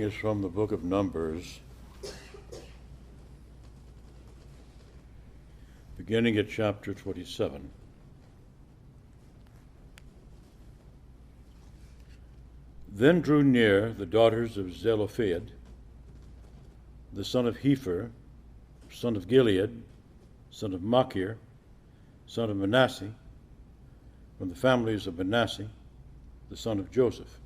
is from the book of Numbers, beginning at chapter 27. Then drew near the daughters of Zelophehad, the son of Hepher, son of Gilead, son of Machir, son of Manasseh, from the families of Manasseh, the son of Joseph.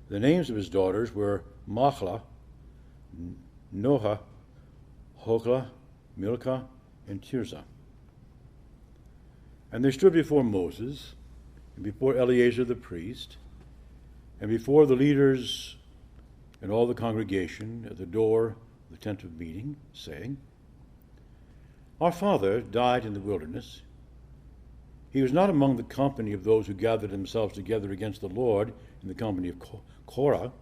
The names of his daughters were Machlah, Noah, Hoglah, Milcah, and Tirzah. And they stood before Moses, and before Eleazar the priest, and before the leaders and all the congregation at the door of the tent of meeting, saying, Our father died in the wilderness. He was not among the company of those who gathered themselves together against the Lord in the company of Korah,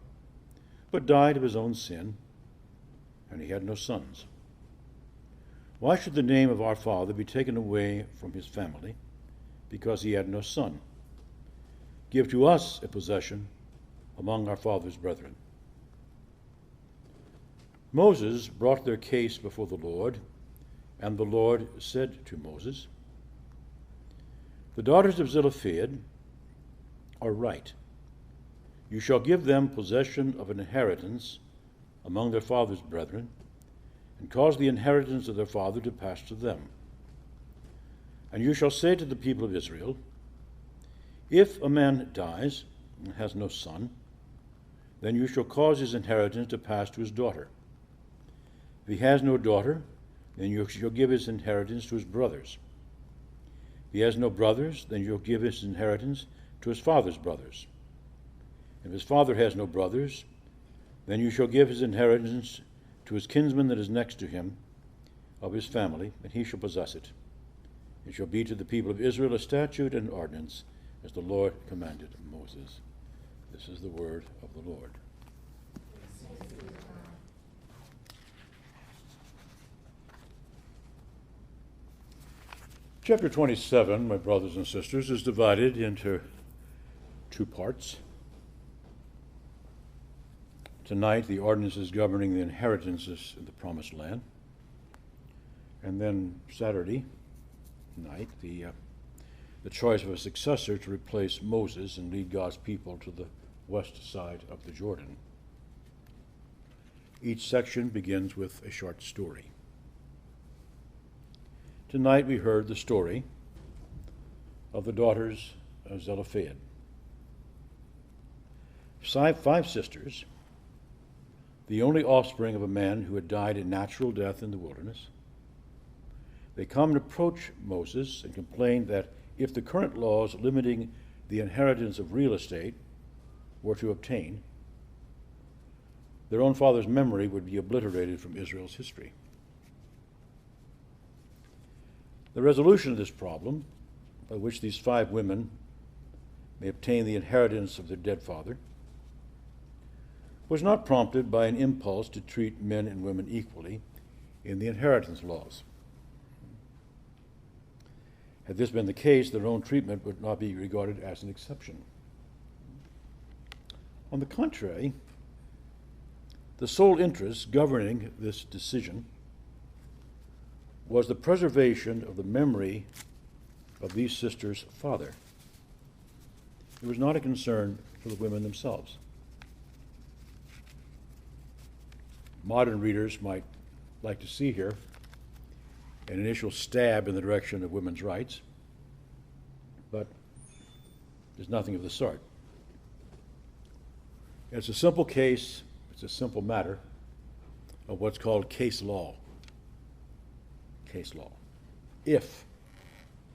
but died of his own sin, and he had no sons. Why should the name of our father be taken away from his family, because he had no son? Give to us a possession among our father's brethren. Moses brought their case before the Lord, and the Lord said to Moses, The daughters of Zelophehad are right. You shall give them possession of an inheritance among their father's brethren, and cause the inheritance of their father to pass to them. And you shall say to the people of Israel, If a man dies and has no son, then you shall cause his inheritance to pass to his daughter. If he has no daughter, then you shall give his inheritance to his brothers. If he has no brothers, then you'll give his inheritance to his father's brothers. If his father has no brothers, then you shall give his inheritance to his kinsman that is next to him of his family, and he shall possess it. It shall be to the people of Israel a statute and ordinance, as the Lord commanded Moses. This is the word of the Lord. Chapter 27, my brothers and sisters, is divided into two parts. Tonight, the ordinances governing the inheritances in the Promised Land. And then Saturday night, the choice of a successor to replace Moses and lead God's people to the west side of the Jordan. Each section begins with a short story. Tonight we heard the story of the daughters of Zelophehad. Five sisters, the only offspring of a man who had died a natural death in the wilderness. They come and approach Moses and complain that if the current laws limiting the inheritance of real estate were to obtain, their own father's memory would be obliterated from Israel's history. The resolution of this problem, by which these five women may obtain the inheritance of their dead father, was not prompted by an impulse to treat men and women equally in the inheritance laws. Had this been the case, their own treatment would not be regarded as an exception. On the contrary, the sole interest governing this decision was the preservation of the memory of these sisters' father. It was not a concern for the women themselves. Modern readers might like to see here an initial stab in the direction of women's rights, but there's nothing of the sort. It's a simple case, it's a simple matter of what's called case law. Case law. If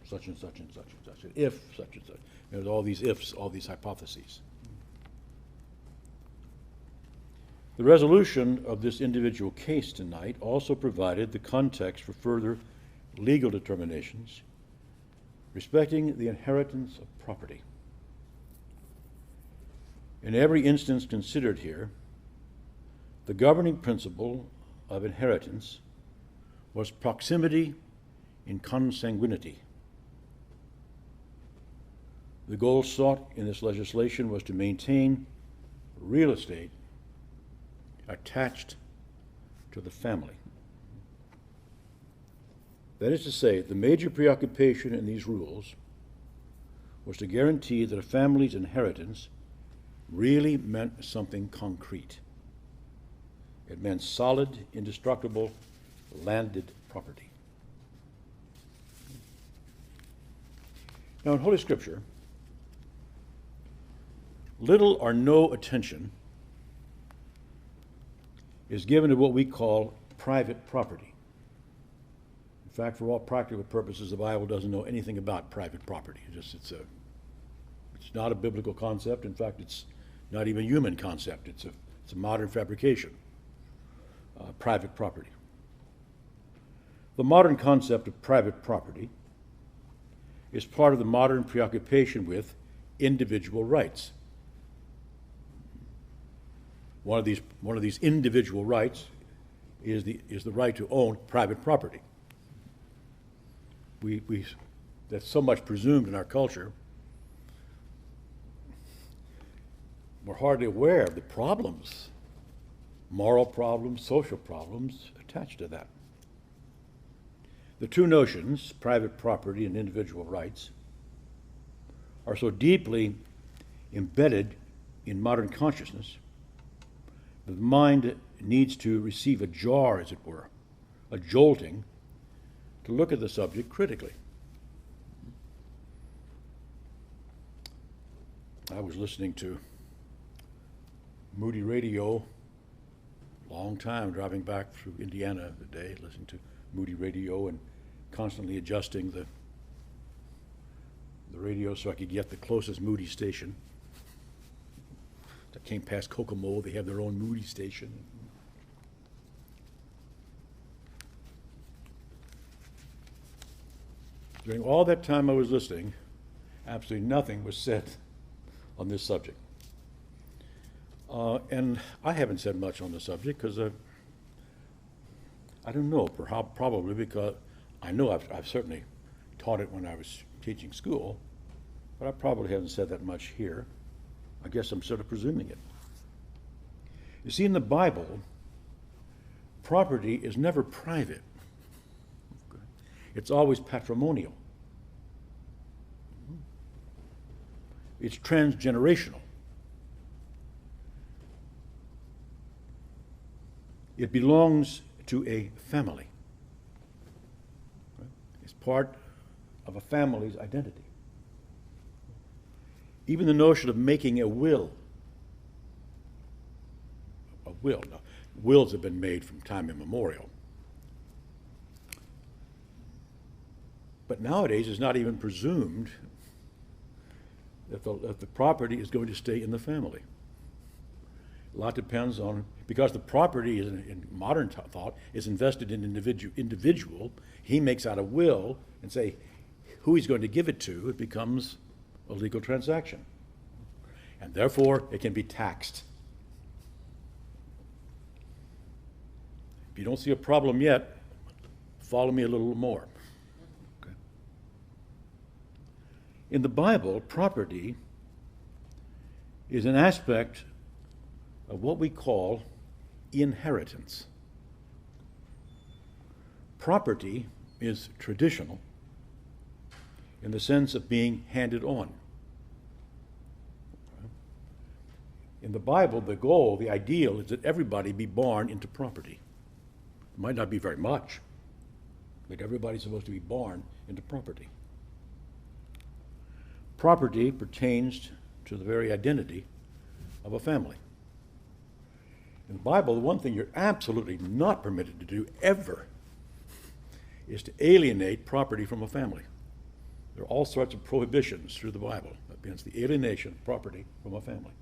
such and such and such and such, and if such and such. There's all these ifs, all these hypotheses. The resolution of this individual case tonight also provided the context for further legal determinations respecting the inheritance of property. In every instance considered here, the governing principle of inheritance was proximity in consanguinity. The goal sought in this legislation was to maintain real estate attached to the family. That is to say, the major preoccupation in these rules was to guarantee that a family's inheritance really meant something concrete. It meant solid, indestructible, landed property. Now, in Holy Scripture, little or no attention is given to what we call private property. In fact, for all practical purposes, the Bible doesn't know anything about private property. It's not a biblical concept. In fact, it's not even a human concept. It's a modern fabrication, private property. The modern concept of private property is part of the modern preoccupation with individual rights. One of these individual rights is the right to own private property. That's so much presumed in our culture. We're hardly aware of the problems, moral problems, social problems attached to that. The two notions, private property and individual rights, are so deeply embedded in modern consciousness that the mind needs to receive a jar, as it were, a jolting, to look at the subject critically. I was listening to Moody Radio a long time, driving back through Indiana the day, listening to Moody Radio and constantly adjusting the radio so I could get the closest Moody station. I came past Kokomo, they have their own Moody station. During all that time I was listening, absolutely nothing was said on this subject. And I haven't said much on the subject because I don't know, probably because I know I've certainly taught it when I was teaching school, but I probably haven't said that much here. I guess I'm sort of presuming it. You see, in the Bible, property is never private. It's always patrimonial. It's transgenerational. It belongs to a family. It's part of a family's identity. Even the notion of making a will. Now, wills have been made from time immemorial. But nowadays it's not even presumed that the property is going to stay in the family. A lot depends on, because the property is in modern thought is invested in individual, he makes out a will and say who he's going to give it to, it becomes a legal transaction. And therefore it can be taxed. If you don't see a problem yet, follow me a little more. Okay. In the Bible, property is an aspect of what we call inheritance. Property is traditional in the sense of being handed on. In the Bible, the goal, the ideal, is that everybody be born into property. It might not be very much, but everybody's supposed to be born into property. Property pertains to the very identity of a family. In the Bible, the one thing you're absolutely not permitted to do ever is to alienate property from a family. There are all sorts of prohibitions through the Bible against the alienation of property from a family.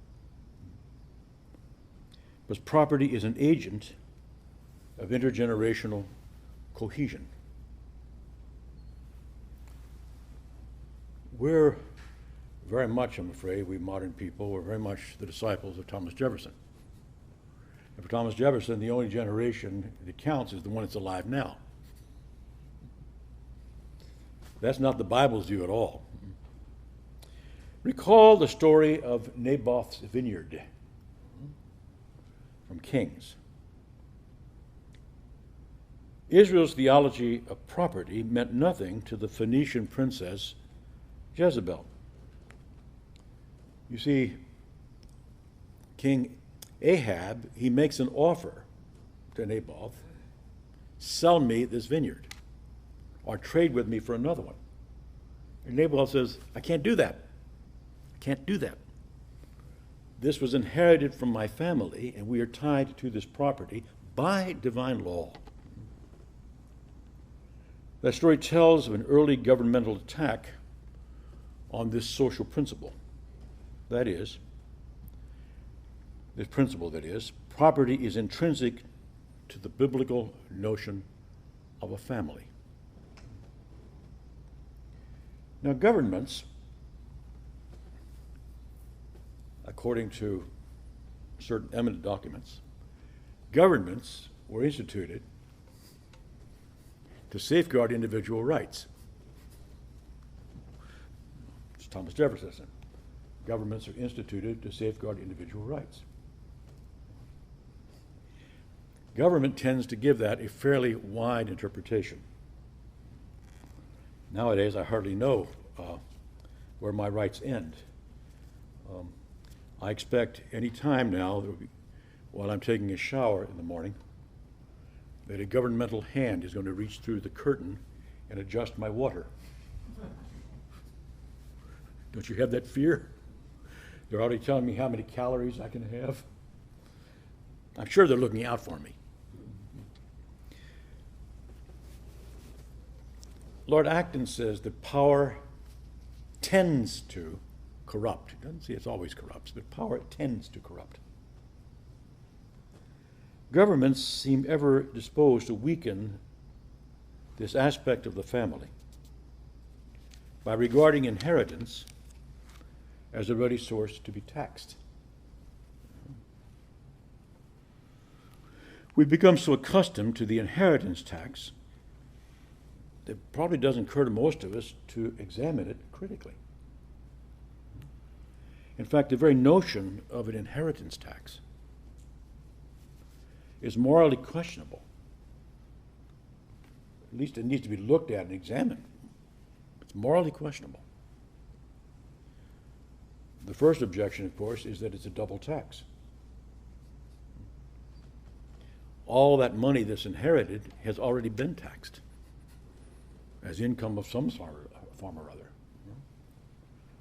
Because property is an agent of intergenerational cohesion. We're very much, I'm afraid, we modern people, we're very much the disciples of Thomas Jefferson. And for Thomas Jefferson, the only generation that counts is the one that's alive now. That's not the Bible's view at all. Recall the story of Naboth's vineyard from kings. Israel's theology of property meant nothing to the Phoenician princess Jezebel. You see, King Ahab, he makes an offer to Naboth: sell me this vineyard, or trade with me for another one. And Naboth says, I can't do that. I can't do that. This was inherited from my family, and we are tied to this property by divine law. That story tells of an early governmental attack on this social principle. That is, this principle, that is, property is intrinsic to the biblical notion of a family. Now, governments, according to certain eminent documents, governments were instituted to safeguard individual rights. It's Thomas Jefferson said, governments are instituted to safeguard individual rights. Government tends to give that a fairly wide interpretation. Nowadays, I hardly know where my rights end. I expect any time now, while I'm taking a shower in the morning, that a governmental hand is going to reach through the curtain and adjust my water. Don't you have that fear? They're already telling me how many calories I can have. I'm sure they're looking out for me. Lord Acton says that power tends to corrupt. He doesn't say it's always corrupts, but power tends to corrupt. Governments seem ever disposed to weaken this aspect of the family by regarding inheritance as a ready source to be taxed. We've become so accustomed to the inheritance tax that it probably doesn't occur to most of us to examine it critically. In fact, the very notion of an inheritance tax is morally questionable. At least it needs to be looked at and examined. It's morally questionable. The first objection, of course, is that it's a double tax. All that money that's inherited has already been taxed as income of some form or other.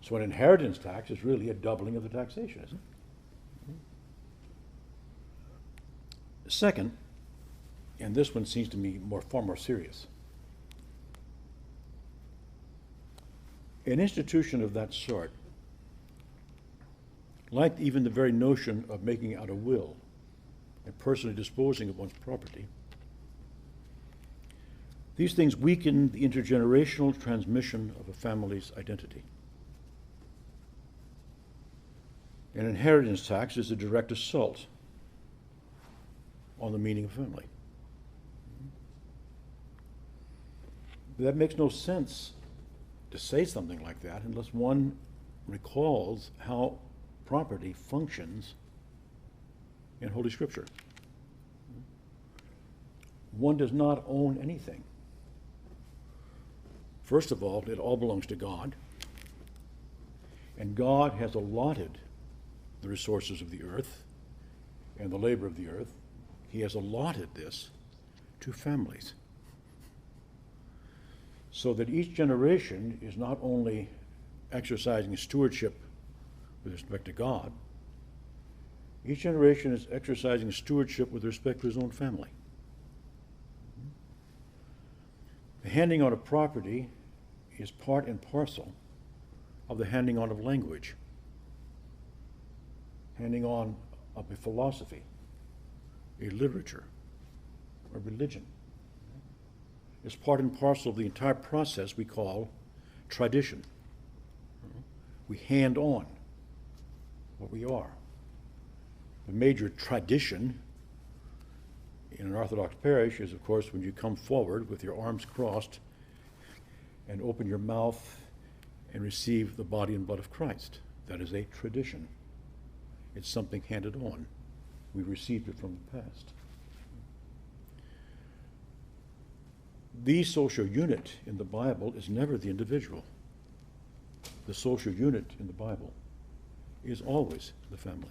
So an inheritance tax is really a doubling of the taxation, isn't it? Second, and this one seems to me far more serious, an institution of that sort, like even the very notion of making out a will and personally disposing of one's property, these things weaken the intergenerational transmission of a family's identity. An inheritance tax is a direct assault on the meaning of family. But that makes no sense to say something like that unless one recalls how property functions in Holy Scripture. One does not own anything. First of all, it all belongs to God, and God has allotted the resources of the earth and the labor of the earth. He has allotted this to families, so that each generation is not only exercising stewardship with respect to God, each generation is exercising stewardship with respect to his own family. The handing on of property is part and parcel of the handing on of language, handing on of a philosophy, a literature, a religion. It's part and parcel of the entire process we call tradition. We hand on what we are. The major tradition in an Orthodox parish is, of course, when you come forward with your arms crossed and open your mouth and receive the body and blood of Christ. That is a tradition. It's something handed on. We received it from the past. The social unit in the Bible is never the individual. The social unit in the Bible is always the family.